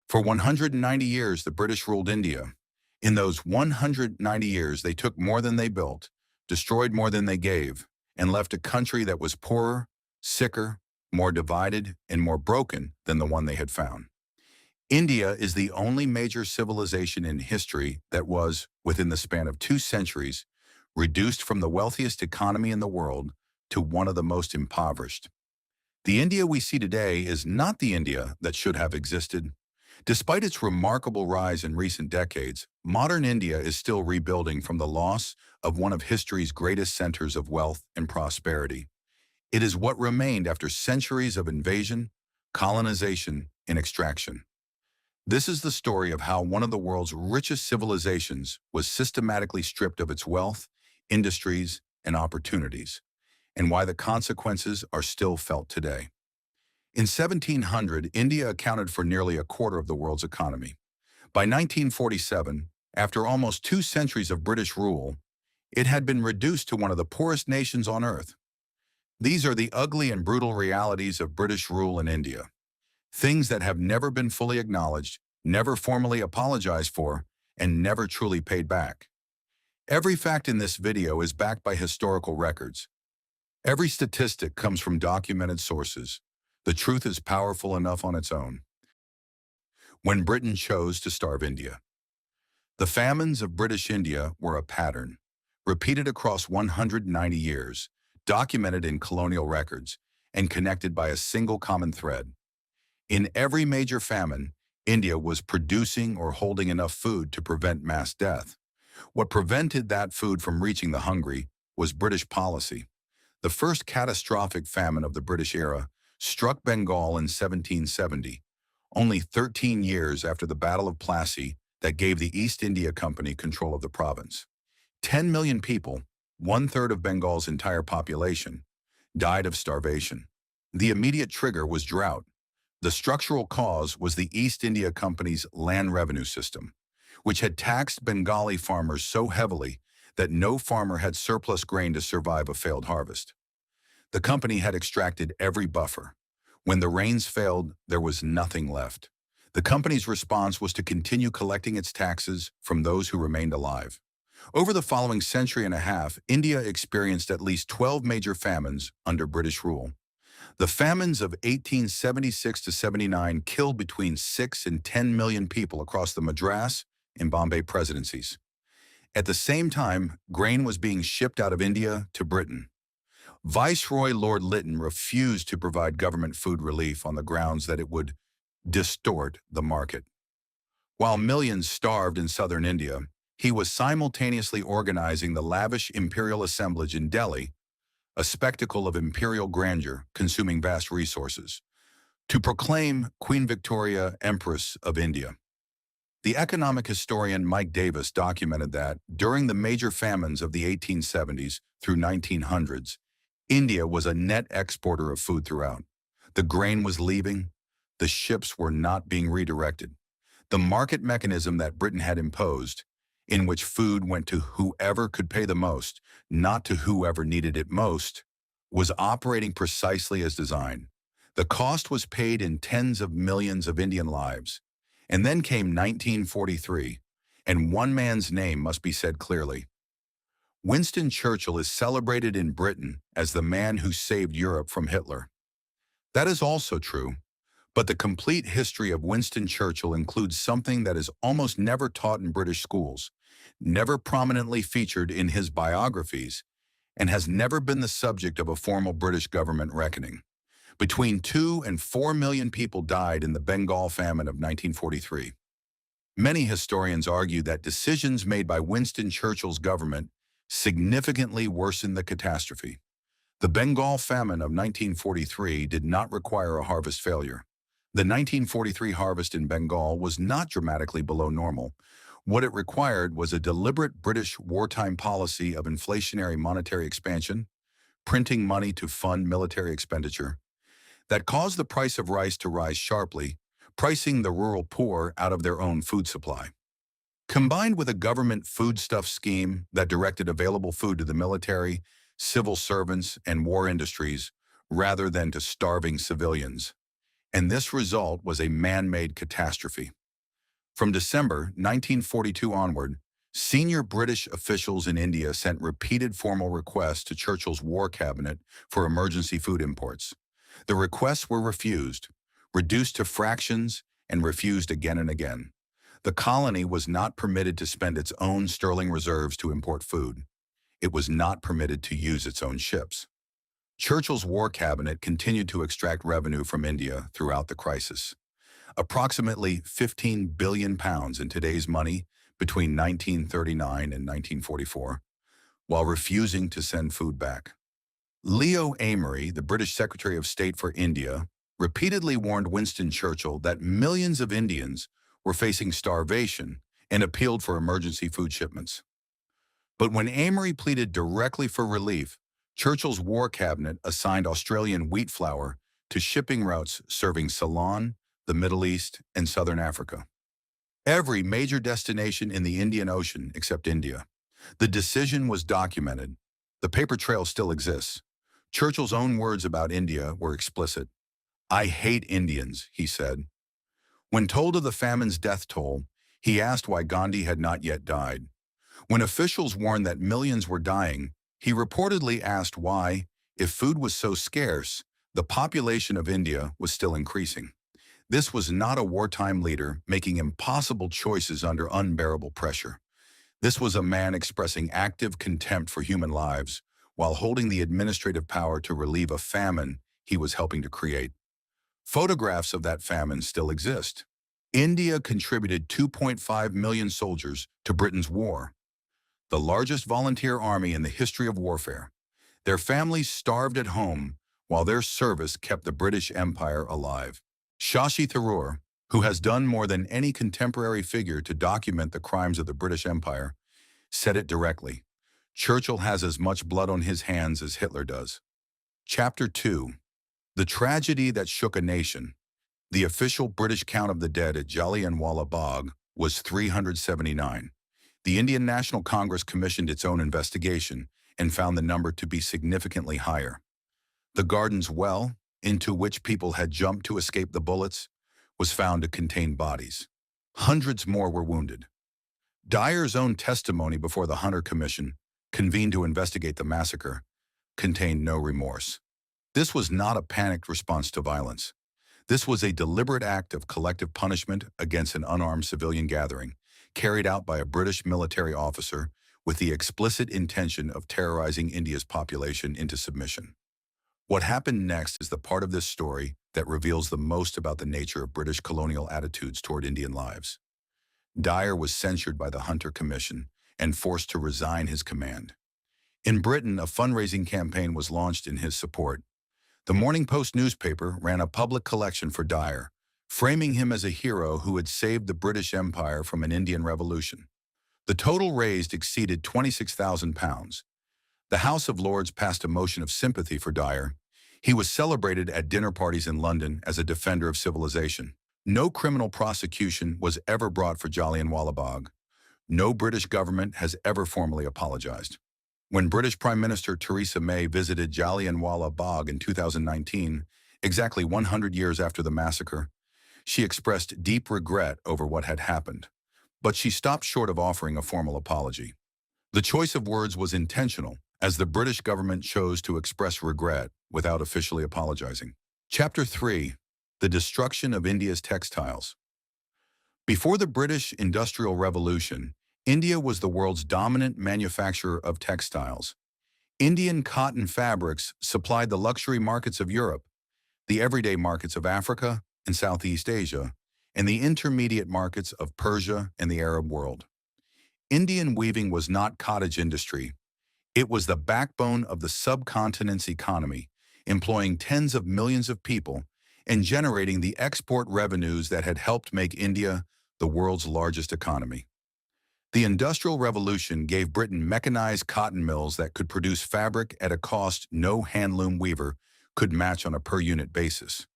For 190 years, the British ruled India. In those 190 years, they took more than they built, destroyed more than they gave, and left a country that was poorer, sicker, more divided, and more broken than the one they had found. India is the only major civilization in history that was, within the span of 2 centuries, reduced from the wealthiest economy in the world to one of the most impoverished. The India we see today is not the India that should have existed. Despite its remarkable rise in recent decades, modern India is still rebuilding from the loss of one of history's greatest centers of wealth and prosperity. It is what remained after centuries of invasion, colonization, and extraction. This is the story of how one of the world's richest civilizations was systematically stripped of its wealth, industries, and opportunities, and why the consequences are still felt today. In 1700, India accounted for nearly a quarter of the world's economy. By 1947, after almost 2 centuries of British rule, it had been reduced to one of the poorest nations on earth. These are the ugly and brutal realities of British rule in India. Things that have never been fully acknowledged, never formally apologized for, and never truly paid back. Every fact in this video is backed by historical records. Every statistic comes from documented sources. The truth is powerful enough on its own. When Britain chose to starve India. The famines of British India were a pattern, repeated across 190 years, documented in colonial records, and connected by a single common thread. In every major famine, India was producing or holding enough food to prevent mass death. What prevented that food from reaching the hungry was British policy. The first catastrophic famine of the British era struck Bengal in 1770, only 13 years after the Battle of Plassey that gave the East India Company control of the province. 10 million people, one-third of Bengal's entire population, died of starvation. The immediate trigger was drought. The structural cause was the East India Company's land revenue system, which had taxed Bengali farmers so heavily that no farmer had surplus grain to survive a failed harvest. The company had extracted every buffer. When the rains failed, there was nothing left. The company's response was to continue collecting its taxes from those who remained alive. Over the following century and a half, India experienced at least 12 major famines under British rule. The famines of 1876 to 79 killed between 6 and 10 million people across the Madras and Bombay presidencies. At the same time, grain was being shipped out of India to Britain. Viceroy Lord Lytton refused to provide government food relief on the grounds that it would distort the market. While millions starved in southern India, he was simultaneously organizing the lavish imperial assemblage in Delhi, a spectacle of imperial grandeur consuming vast resources, to proclaim Queen Victoria Empress of India. The economic historian Mike Davis documented that during the major famines of the 1870s through 1900s, India was a net exporter of food throughout. The grain was leaving, the ships were not being redirected. The market mechanism that Britain had imposed, in which food went to whoever could pay the most, not to whoever needed it most, was operating precisely as designed. The cost was paid in tens of millions of Indian lives. And then came 1943, and one man's name must be said clearly. Winston Churchill is celebrated in Britain as the man who saved Europe from Hitler. That is also true, but the complete history of Winston Churchill includes something that is almost never taught in British schools, never prominently featured in his biographies, and has never been the subject of a formal British government reckoning. Between 2 and 4 million people died in the Bengal Famine of 1943. Many historians argue that decisions made by Winston Churchill's government significantly worsened the catastrophe. The Bengal Famine of 1943 did not require a harvest failure. The 1943 harvest in Bengal was not dramatically below normal. What it required was a deliberate British wartime policy of inflationary monetary expansion, printing money to fund military expenditure, that caused the price of rice to rise sharply, pricing the rural poor out of their own food supply. Combined with a government foodstuff scheme that directed available food to the military, civil servants, and war industries, rather than to starving civilians. And this result was a man-made catastrophe. From December 1942 onward, senior British officials in India sent repeated formal requests to Churchill's War Cabinet for emergency food imports. The requests were refused, reduced to fractions, and refused again and again. The colony was not permitted to spend its own sterling reserves to import food. It was not permitted to use its own ships. Churchill's War Cabinet continued to extract revenue from India throughout the crisis. Approximately £15 billion in today's money between 1939 and 1944, while refusing to send food back. Leo Amery, the British Secretary of State for India, repeatedly warned Winston Churchill that millions of Indians were facing starvation and appealed for emergency food shipments. But when Amery pleaded directly for relief, Churchill's War Cabinet assigned Australian wheat flour to shipping routes serving Ceylon, the Middle East, and Southern Africa. Every major destination in the Indian Ocean except India. The decision was documented. The paper trail still exists. Churchill's own words about India were explicit. "I hate Indians," he said. When told of the famine's death toll, he asked why Gandhi had not yet died. When officials warned that millions were dying, he reportedly asked why, if food was so scarce, the population of India was still increasing. This was not a wartime leader making impossible choices under unbearable pressure. This was a man expressing active contempt for human lives while holding the administrative power to relieve a famine he was helping to create. Photographs of that famine still exist. India contributed 2.5 million soldiers to Britain's war, the largest volunteer army in the history of warfare. Their families starved at home while their service kept the British Empire alive. Shashi Tharoor, who has done more than any contemporary figure to document the crimes of the British Empire, said it directly. Churchill has as much blood on his hands as Hitler does. Chapter 2. The Tragedy That Shook a Nation. The official British count of the dead at Jallianwala Bagh was 379. The Indian National Congress commissioned its own investigation and found the number to be significantly higher. The garden's well, into which people had jumped to escape the bullets, was found to contain bodies. Hundreds more were wounded. Dyer's own testimony before the Hunter Commission, convened to investigate the massacre, contained no remorse. This was not a panicked response to violence. This was a deliberate act of collective punishment against an unarmed civilian gathering, carried out by a British military officer with the explicit intention of terrorizing India's population into submission. What happened next is the part of this story that reveals the most about the nature of British colonial attitudes toward Indian lives. Dyer was censured by the Hunter Commission and forced to resign his command. In Britain, a fundraising campaign was launched in his support. The Morning Post newspaper ran a public collection for Dyer, framing him as a hero who had saved the British Empire from an Indian revolution. The total raised exceeded £26,000. The House of Lords passed a motion of sympathy for Dyer. He was celebrated at dinner parties in London as a defender of civilization. No criminal prosecution was ever brought for Jallianwala Bagh. No British government has ever formally apologized. When British Prime Minister Theresa May visited Jallianwala Bagh in 2019, exactly 100 years after the massacre, she expressed deep regret over what had happened, but she stopped short of offering a formal apology. The choice of words was intentional, as the British government chose to express regret without officially apologizing. Chapter 3. The Destruction of India's Textiles. Before the British Industrial Revolution, India was the world's dominant manufacturer of textiles. Indian cotton fabrics supplied the luxury markets of Europe, the everyday markets of Africa and Southeast Asia, and the intermediate markets of Persia and the Arab world. Indian weaving was not cottage industry. It was the backbone of the subcontinent's economy, employing tens of millions of people and generating the export revenues that had helped make India the world's largest economy. The Industrial Revolution gave Britain mechanized cotton mills that could produce fabric at a cost no handloom weaver could match on a per-unit basis.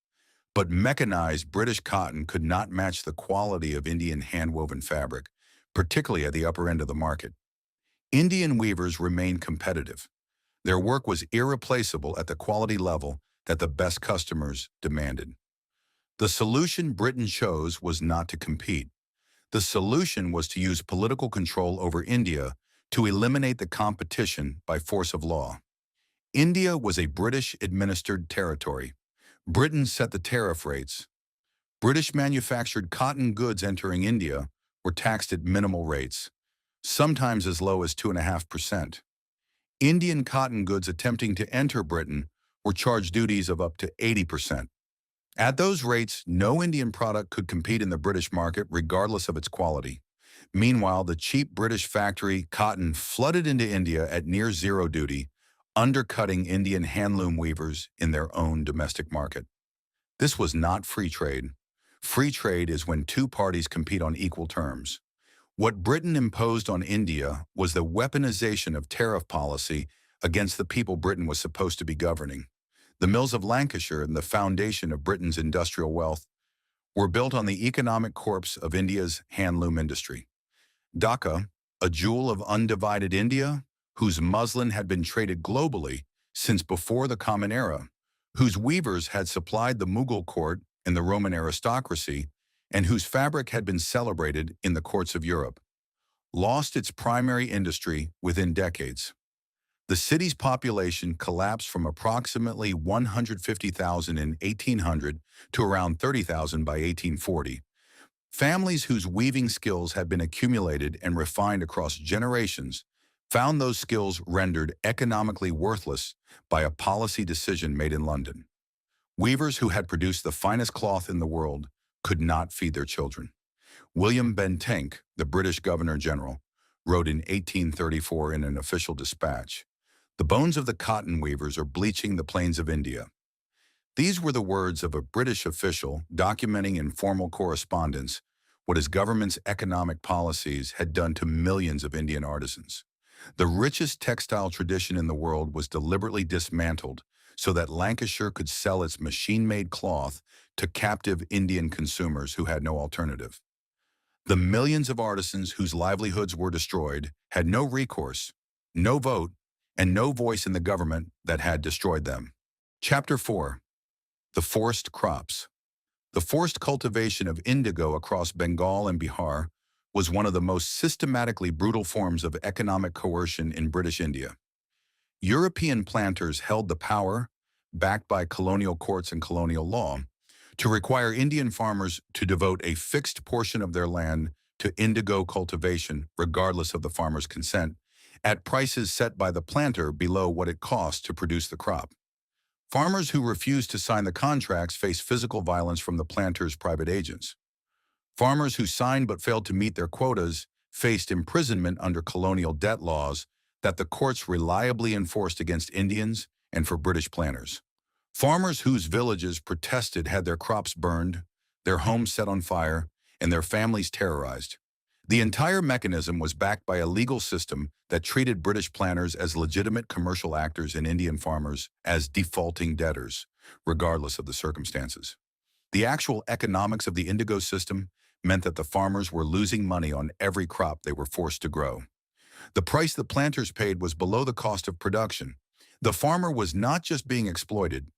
But mechanized British cotton could not match the quality of Indian hand-woven fabric, particularly at the upper end of the market. Indian weavers remained competitive. Their work was irreplaceable at the quality level that the best customers demanded. The solution Britain chose was not to compete. The solution was to use political control over India to eliminate the competition by force of law. India was a British-administered territory. Britain set the tariff rates. British-manufactured cotton goods entering India were taxed at minimal rates, sometimes as low as 2.5%. Indian cotton goods attempting to enter Britain were charged duties of up to 80%. At those rates, no Indian product could compete in the British market regardless of its quality. Meanwhile, the cheap British factory cotton flooded into India at near zero duty, undercutting Indian handloom weavers in their own domestic market. This was not free trade. Free trade is when two parties compete on equal terms. What Britain imposed on India was the weaponization of tariff policy against the people Britain was supposed to be governing. The mills of Lancashire and the foundation of Britain's industrial wealth were built on the economic corpse of India's handloom industry. Dhaka, a jewel of undivided India, whose muslin had been traded globally since before the Common Era, whose weavers had supplied the Mughal court and the Roman aristocracy, and whose fabric had been celebrated in the courts of Europe, lost its primary industry within decades. The city's population collapsed from approximately 150,000 in 1800 to around 30,000 by 1840. Families whose weaving skills had been accumulated and refined across generations found those skills rendered economically worthless by a policy decision made in London. Weavers who had produced the finest cloth in the world could not feed their children. William Bentinck, the British Governor-General, wrote in 1834 in an official dispatch, "The bones of the cotton weavers are bleaching the plains of India." These were the words of a British official documenting in formal correspondence what his government's economic policies had done to millions of Indian artisans. The richest textile tradition in the world was deliberately dismantled so that Lancashire could sell its machine-made cloth to captive Indian consumers who had no alternative. The millions of artisans whose livelihoods were destroyed had no recourse, no vote, and no voice in the government that had destroyed them. Chapter 4. The Forced Crops. The forced cultivation of indigo across Bengal and Bihar was one of the most systematically brutal forms of economic coercion in British India. European planters held the power, backed by colonial courts and colonial law, to require Indian farmers to devote a fixed portion of their land to indigo cultivation, regardless of the farmer's consent, at prices set by the planter below what it cost to produce the crop. Farmers who refused to sign the contracts faced physical violence from the planters' private agents. Farmers who signed but failed to meet their quotas faced imprisonment under colonial debt laws that the courts reliably enforced against Indians and for British planters. Farmers whose villages protested had their crops burned, their homes set on fire, and their families terrorized. The entire mechanism was backed by a legal system that treated British planters as legitimate commercial actors and Indian farmers as defaulting debtors, regardless of the circumstances. The actual economics of the indigo system meant that the farmers were losing money on every crop they were forced to grow. The price the planters paid was below the cost of production. The farmer was not just being exploited,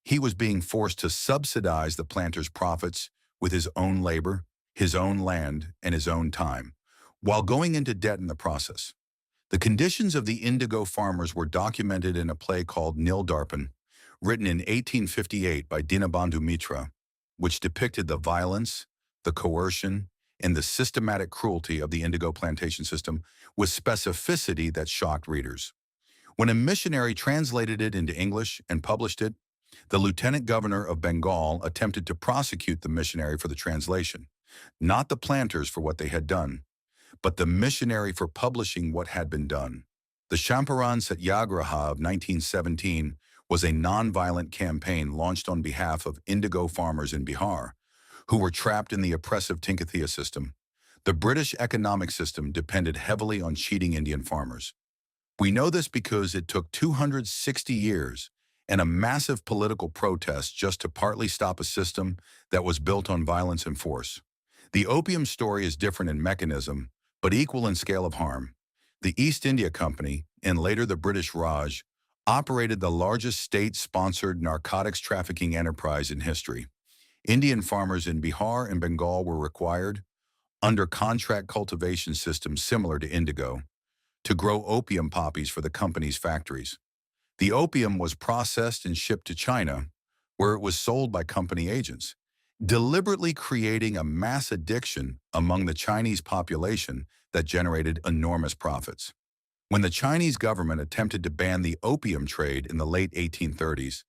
he was being forced to subsidize the planter's profits with his own labor, his own land, and his own time, while going into debt in the process. The conditions of the indigo farmers were documented in a play called Nil Darpan, written in 1858 by Dinabandhu Mitra, which depicted the violence, the coercion, and the systematic cruelty of the indigo plantation system with specificity that shocked readers. When a missionary translated it into English and published it, the lieutenant governor of Bengal attempted to prosecute the missionary for the translation, not the planters for what they had done, but the missionary for publishing what had been done. The Champaran Satyagraha of 1917 was a nonviolent campaign launched on behalf of indigo farmers in Bihar, who were trapped in the oppressive Tinkathia system. The British economic system depended heavily on cheating Indian farmers. We know this because it took 260 years and a massive political protest just to partly stop a system that was built on violence and force. The opium story is different in mechanism, but equal in scale of harm. The East India Company, and later the British Raj, operated the largest state-sponsored narcotics trafficking enterprise in history. Indian farmers in Bihar and Bengal were required, under contract cultivation systems similar to indigo, to grow opium poppies for the company's factories. The opium was processed and shipped to China, where it was sold by company agents, deliberately creating a mass addiction among the Chinese population that generated enormous profits. When the Chinese government attempted to ban the opium trade in the late 1830s,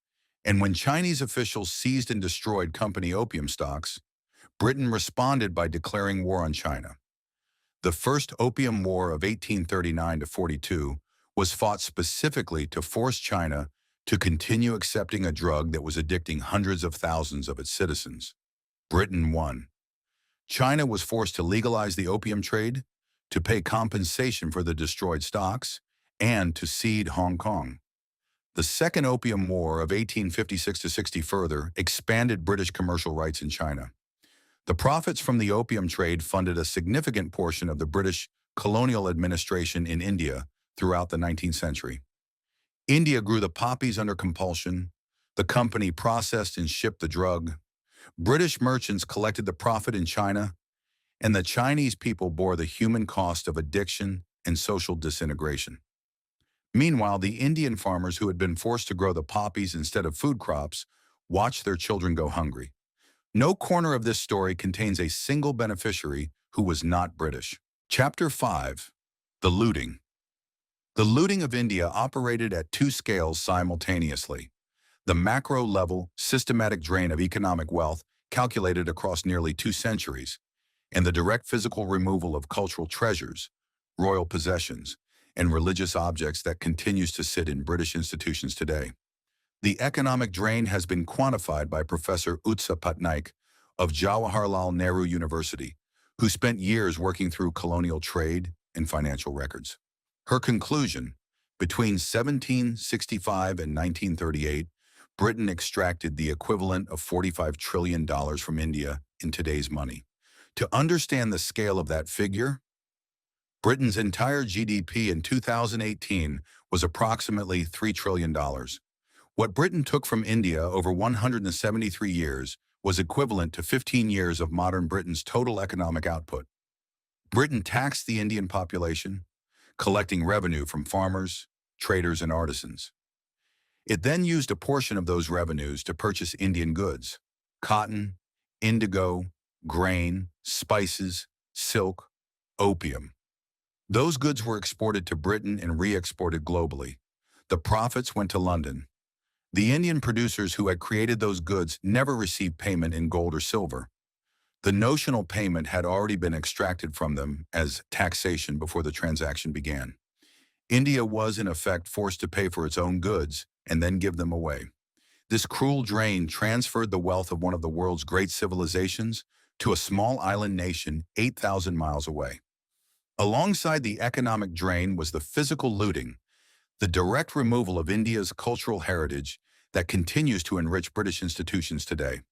and when Chinese officials seized and destroyed company opium stocks, Britain responded by declaring war on China. The First Opium War of 1839 to 42 was fought specifically to force China to continue accepting a drug that was addicting hundreds of thousands of its citizens. Britain won. China was forced to legalize the opium trade, to pay compensation for the destroyed stocks, and to cede Hong Kong. The Second Opium War of 1856 to 60 further expanded British commercial rights in China. The profits from the opium trade funded a significant portion of the British colonial administration in India throughout the 19th century. India grew the poppies under compulsion. The company processed and shipped the drug. British merchants collected the profit in China, and the Chinese people bore the human cost of addiction and social disintegration. Meanwhile, the Indian farmers who had been forced to grow the poppies instead of food crops watched their children go hungry. No corner of this story contains a single beneficiary who was not British. Chapter 5. The Looting. The looting of India operated at two scales simultaneously. The macro-level, systematic drain of economic wealth calculated across nearly 2 centuries, and the direct physical removal of cultural treasures, royal possessions, and religious objects that continues to sit in British institutions today. The economic drain has been quantified by Professor Utsa Patnaik of Jawaharlal Nehru University, who spent years working through colonial trade and financial records. Her conclusion: between 1765 and 1938, Britain extracted the equivalent of $45 trillion from India in today's money. To understand the scale of that figure, Britain's entire GDP in 2018 was approximately $3 trillion. What Britain took from India over 173 years was equivalent to 15 years of modern Britain's total economic output. Britain taxed the Indian population, collecting revenue from farmers, traders, and artisans. It then used a portion of those revenues to purchase Indian goods: cotton, indigo, grain, spices, silk, opium. Those goods were exported to Britain and re-exported globally. The profits went to London. The Indian producers who had created those goods never received payment in gold or silver. The notional payment had already been extracted from them as taxation before the transaction began. India was, in effect, forced to pay for its own goods and then give them away. This cruel drain transferred the wealth of one of the world's great civilizations to a small island nation 8,000 miles away. Alongside the economic drain was the physical looting, the direct removal of India's cultural heritage that continues to enrich British institutions today.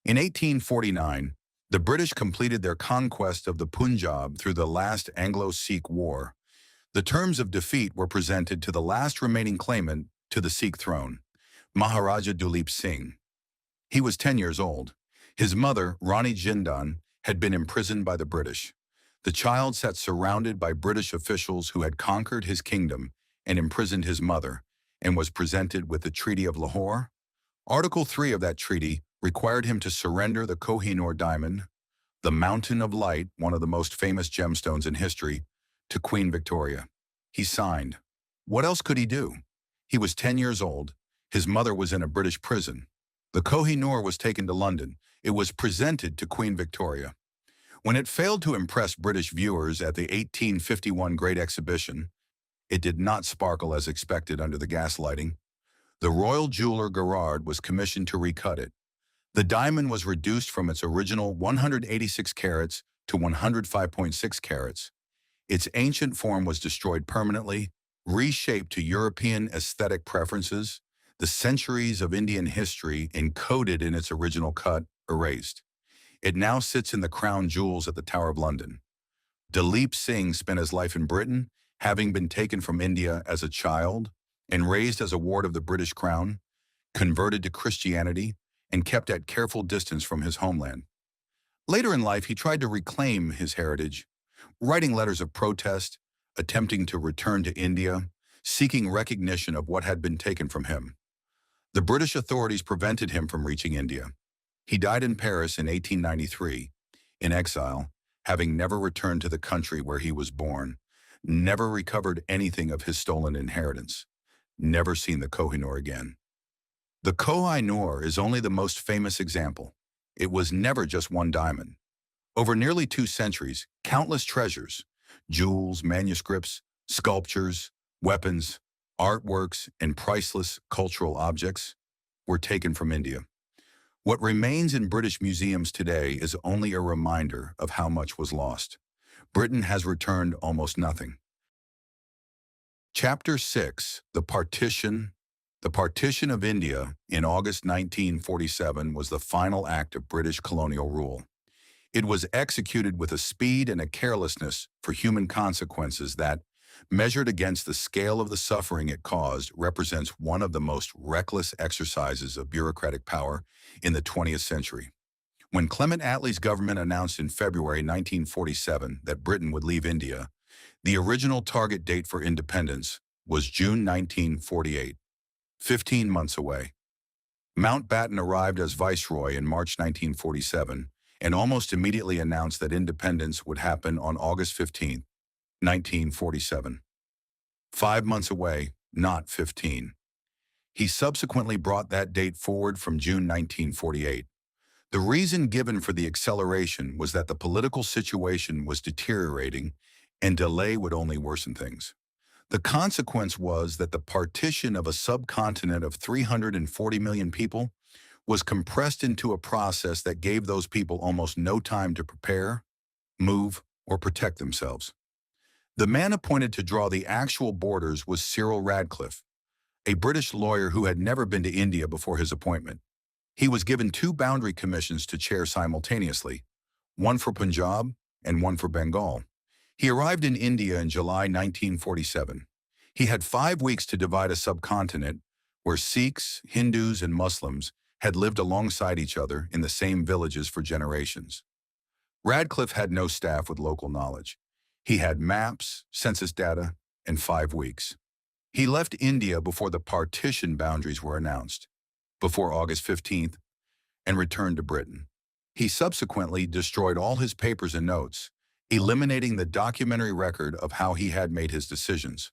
In 1849, the British completed their conquest of the Punjab through the last Anglo-Sikh War. The terms of defeat were presented to the last remaining claimant to the Sikh throne, Maharaja Duleep Singh. He was 10 years old. His mother, Rani Jindan, had been imprisoned by the British. The child sat surrounded by British officials who had conquered his kingdom and imprisoned his mother, and was presented with the Treaty of Lahore. Article 3 of that treaty required him to surrender the Kohinoor diamond, the Mountain of Light, one of the most famous gemstones in history, to Queen Victoria. He signed. What else could he do? He was 10 years old. His mother was in a British prison. The Kohinoor was taken to London. It was presented to Queen Victoria. When it failed to impress British viewers at the 1851 Great Exhibition, it did not sparkle as expected under the gaslighting. The royal jeweler Gerard was commissioned to recut it. The diamond was reduced from its original 186 carats to 105.6 carats. Its ancient form was destroyed permanently, reshaped to European aesthetic preferences, the centuries of Indian history encoded in its original cut, erased. It now sits in the crown jewels at the Tower of London. Duleep Singh spent his life in Britain, having been taken from India as a child and raised as a ward of the British Crown, converted to Christianity, and kept at careful distance from his homeland. Later in life, he tried to reclaim his heritage, writing letters of protest, attempting to return to India, seeking recognition of what had been taken from him. The British authorities prevented him from reaching India. He died in Paris in 1893, in exile, having never returned to the country where he was born, never recovered anything of his stolen inheritance, never seen the Kohinoor again. The Kohinoor is only the most famous example. It was never just one diamond. Over nearly 2 centuries, countless treasures, jewels, manuscripts, sculptures, weapons, artworks, and priceless cultural objects were taken from India. What remains in British museums today is only a reminder of how much was lost. Britain has returned almost nothing. Chapter 6, The Partition. The Partition of India in August 1947 was the final act of British colonial rule. It was executed with a speed and a carelessness for human consequences that, measured against the scale of the suffering it caused, represents one of the most reckless exercises of bureaucratic power in the 20th century. When Clement Attlee's government announced in February 1947 that Britain would leave India, the original target date for independence was June 1948, 15 months away. Mountbatten arrived as viceroy in March 1947 and almost immediately announced that independence would happen on August 15, 1947. 5 months away, not 15. He subsequently brought that date forward from June 1948. The reason given for the acceleration was that the political situation was deteriorating and delay would only worsen things. The consequence was that the partition of a subcontinent of 340 million people was compressed into a process that gave those people almost no time to prepare, move, or protect themselves. The man appointed to draw the actual borders was Cyril Radcliffe, a British lawyer who had never been to India before his appointment. He was given 2 boundary commissions to chair simultaneously, one for Punjab and one for Bengal. He arrived in India in July 1947. He had 5 weeks to divide a subcontinent where Sikhs, Hindus, and Muslims had lived alongside each other in the same villages for generations. Radcliffe had no staff with local knowledge. He had maps, census data, and 5 weeks. He left India before the partition boundaries were announced, before August 15th, and returned to Britain. He subsequently destroyed all his papers and notes, eliminating the documentary record of how he had made his decisions.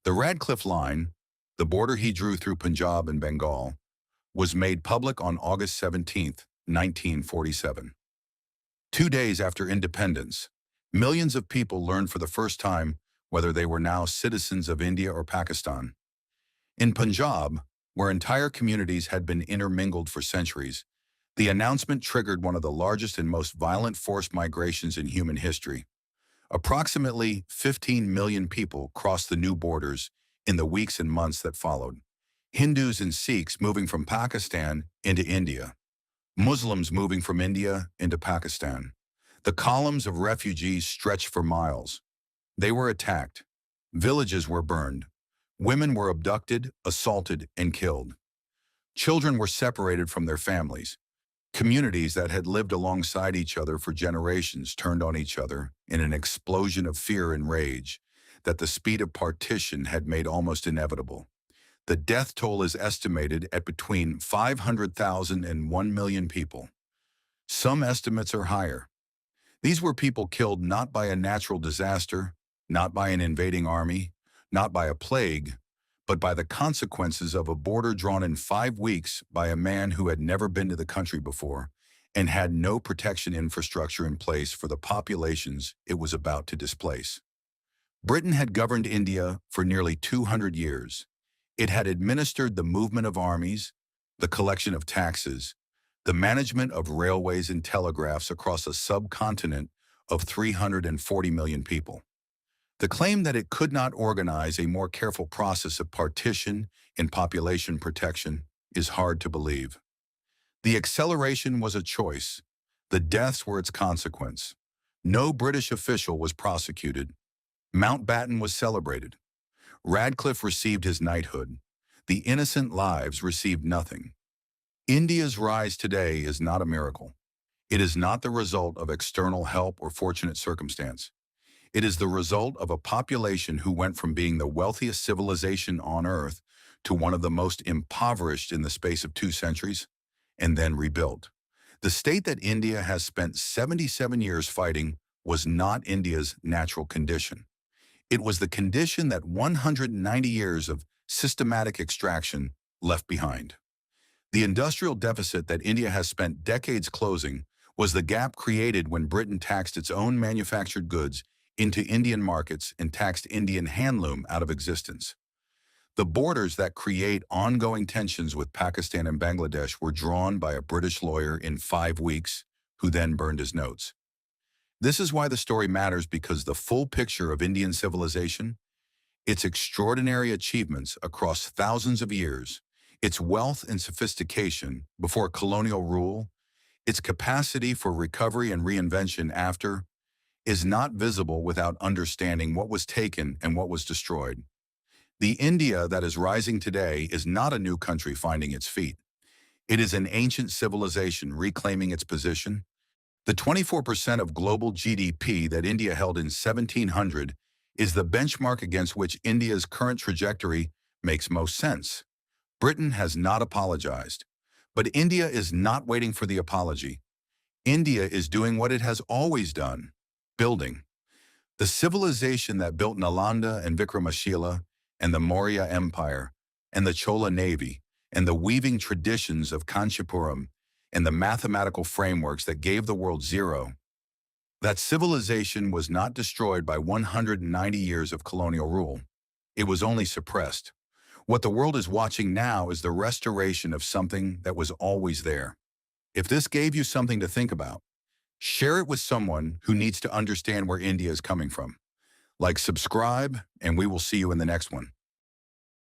The Radcliffe Line, the border he drew through Punjab and Bengal, was made public on August 17, 1947. 2 days after independence, millions of people learned for the first time whether they were now citizens of India or Pakistan. In Punjab, where entire communities had been intermingled for centuries, the announcement triggered one of the largest and most violent forced migrations in human history. Approximately 15 million people crossed the new borders in the weeks and months that followed. Hindus and Sikhs moving from Pakistan into India, Muslims moving from India into Pakistan. The columns of refugees stretched for miles. They were attacked. Villages were burned. Women were abducted, assaulted, and killed. Children were separated from their families. Communities that had lived alongside each other for generations turned on each other in an explosion of fear and rage that the speed of partition had made almost inevitable. The death toll is estimated at between 500,000 and 1 million people. Some estimates are higher. These were people killed not by a natural disaster, not by an invading army, not by a plague, but by the consequences of a border drawn in 5 weeks by a man who had never been to the country before and had no protection infrastructure in place for the populations it was about to displace. Britain had governed India for nearly 200 years. It had administered the movement of armies, the collection of taxes, the management of railways and telegraphs across a subcontinent of 340 million people. The claim that it could not organize a more careful process of partition and population protection is hard to believe. The acceleration was a choice. The deaths were its consequence. No British official was prosecuted. Mountbatten was celebrated. Radcliffe received his knighthood. The innocent lives received nothing. India's rise today is not a miracle. It is not the result of external help or fortunate circumstance. It is the result of a population who went from being the wealthiest civilization on Earth to one of the most impoverished in the space of 2 centuries, and then rebuilt. The state that India has spent 77 years fighting was not India's natural condition. It was the condition that 190 years of systematic extraction left behind. The industrial deficit that India has spent decades closing was the gap created when Britain taxed its own manufactured goods into Indian markets and taxed Indian handloom out of existence. The borders that create ongoing tensions with Pakistan and Bangladesh were drawn by a British lawyer in 5 weeks, who then burned his notes. This is why the story matters, because the full picture of Indian civilization, its extraordinary achievements across thousands of years, its wealth and sophistication before colonial rule, its capacity for recovery and reinvention after, is not visible without understanding what was taken and what was destroyed. The India that is rising today is not a new country finding its feet. It is an ancient civilization reclaiming its position. The 24% of global GDP that India held in 1700 is the benchmark against which India's current trajectory makes most sense. Britain has not apologized, but India is not waiting for the apology. India is doing what it has always done, building. The civilization that built Nalanda and Vikramashila and the Maurya Empire and the Chola Navy and the weaving traditions of Kanchipuram and the mathematical frameworks that gave the world zero. That civilization was not destroyed by 190 years of colonial rule. It was only suppressed. What the world is watching now is the restoration of something that was always there. If this gave you something to think about, share it with someone who needs to understand where India is coming from. Like, subscribe, and we will see you in the next one.